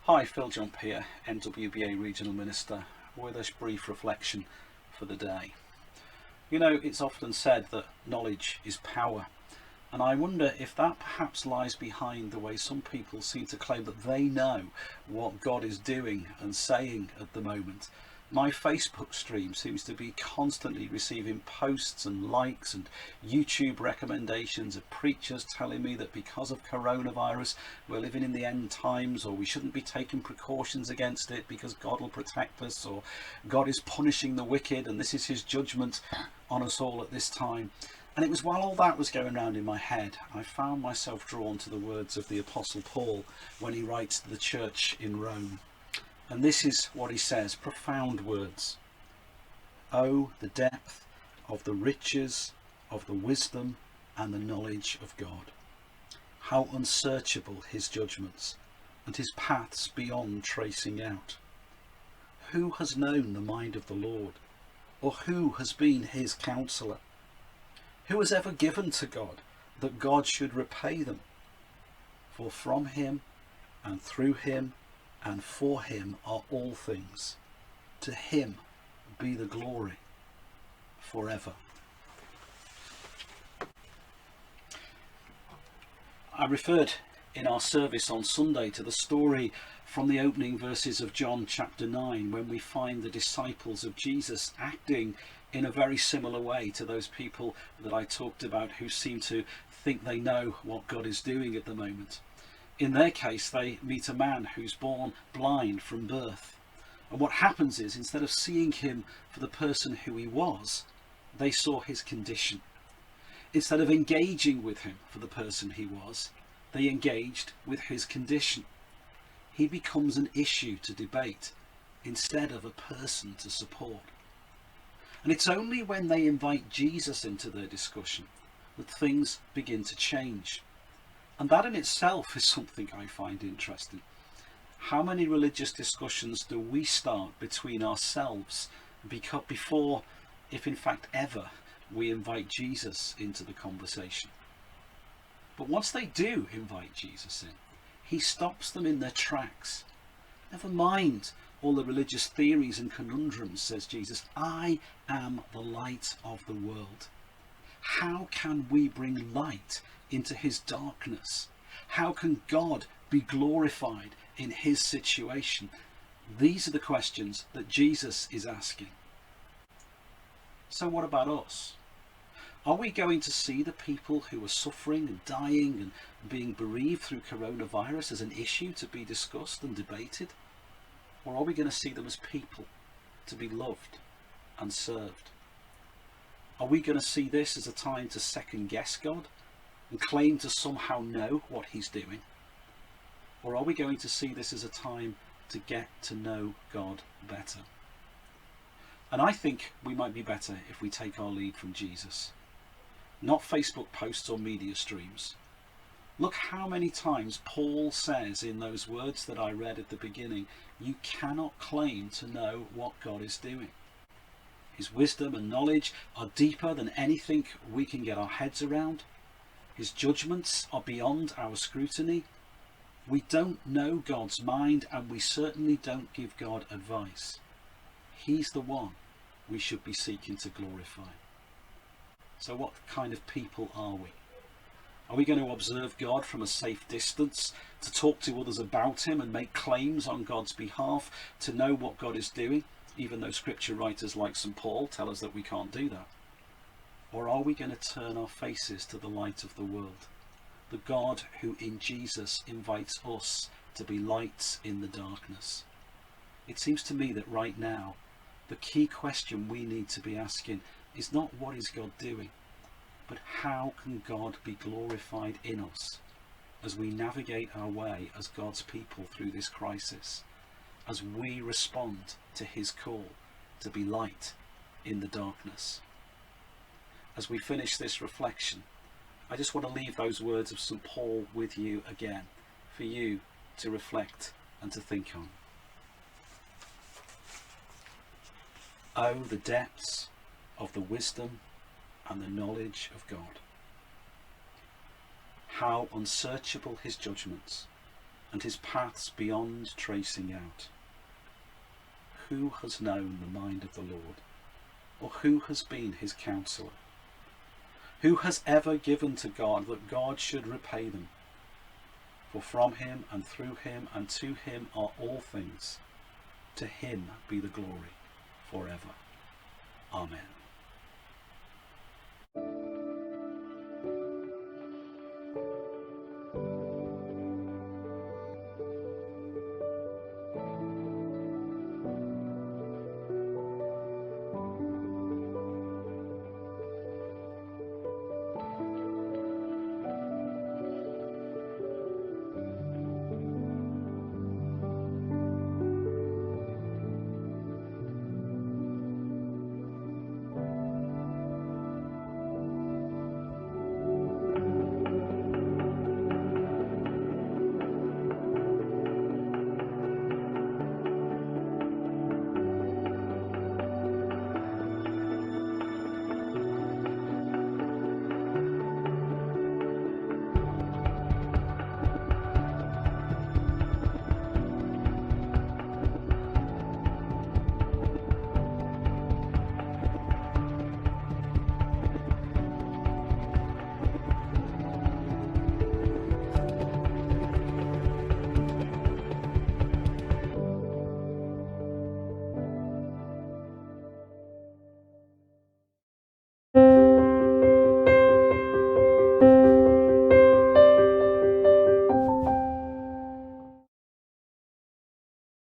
Hi, Phil Jump here, NWBA Regional Minister, with a brief reflection for the day. You know, it's often said that knowledge is power, and I wonder if that perhaps lies behind the way some people seem to claim that they know what God is doing and saying at the moment. My Facebook stream seems to be constantly receiving posts and likes and YouTube recommendations of preachers telling me that because of coronavirus we're living in the end times, or we shouldn't be taking precautions against it because God will protect us, or God is punishing the wicked and this is his judgment on us all at this time. And it was while all that was going around in my head, I found myself drawn to the words of the Apostle Paul when he writes to the church in Rome. And this is what he says, profound words. Oh, the depth of the riches of the wisdom and the knowledge of God. How unsearchable his judgments and his paths beyond tracing out. Who has known the mind of the Lord? Or who has been his counsellor? Who has ever given to God that God should repay them? For from him and through him and for him are all things. To him be the glory forever. I referred in our service on Sunday to the story from the opening verses of John chapter 9, when we find the disciples of Jesus acting in a very similar way to those people that I talked about who seem to think they know what God is doing at the moment. In their case, they meet a man who's born blind from birth. And what happens is, instead of seeing him for the person who he was, they saw his condition. Instead of engaging with him for the person he was, they engaged with his condition. He becomes an issue to debate instead of a person to support. And it's only when they invite Jesus into their discussion that things begin to change. And that in itself is something I find interesting. How many religious discussions do we start between ourselves before, if in fact ever, we invite Jesus into the conversation? But once they do invite Jesus in, he stops them in their tracks. Never mind all the religious theories and conundrums, says Jesus. I am the light of the world. How can we bring light into his darkness? How can God be glorified in his situation? These are the questions that Jesus is asking. So what about us? Are we going to see the people who are suffering and dying and being bereaved through coronavirus as an issue to be discussed and debated? Or are we going to see them as people to be loved and served? Are we going to see this as a time to second guess God and claim to somehow know what he's doing? Or are we going to see this as a time to get to know God better? And I think we might be better if we take our lead from Jesus. Not Facebook posts or media streams. Look how many times Paul says in those words that I read at the beginning, you cannot claim to know what God is doing. His wisdom and knowledge are deeper than anything we can get our heads around. His judgments are beyond our scrutiny. We don't know God's mind, and we certainly don't give God advice. He's the one we should be seeking to glorify. So what kind of people are we? Are we going to observe God from a safe distance, to talk to others about him and make claims on God's behalf, to know what God is doing, even though scripture writers like St. Paul tell us that we can't do that? Or are we going to turn our faces to the light of the world, the God who in Jesus invites us to be lights in the darkness? It seems to me that right now, the key question we need to be asking is not what is God doing, but how can God be glorified in us as we navigate our way as God's people through this crisis, as we respond to his call to be light in the darkness. As we finish this reflection, I just want to leave those words of St. Paul with you again, for you to reflect and to think on. Oh, the depths of the wisdom and the knowledge of God. How unsearchable his judgments and his paths beyond tracing out. Who has known the mind of the Lord? Or who has been his counsellor? Who has ever given to God that God should repay them? For from him and through him and to him are all things. To him be the glory forever. Amen.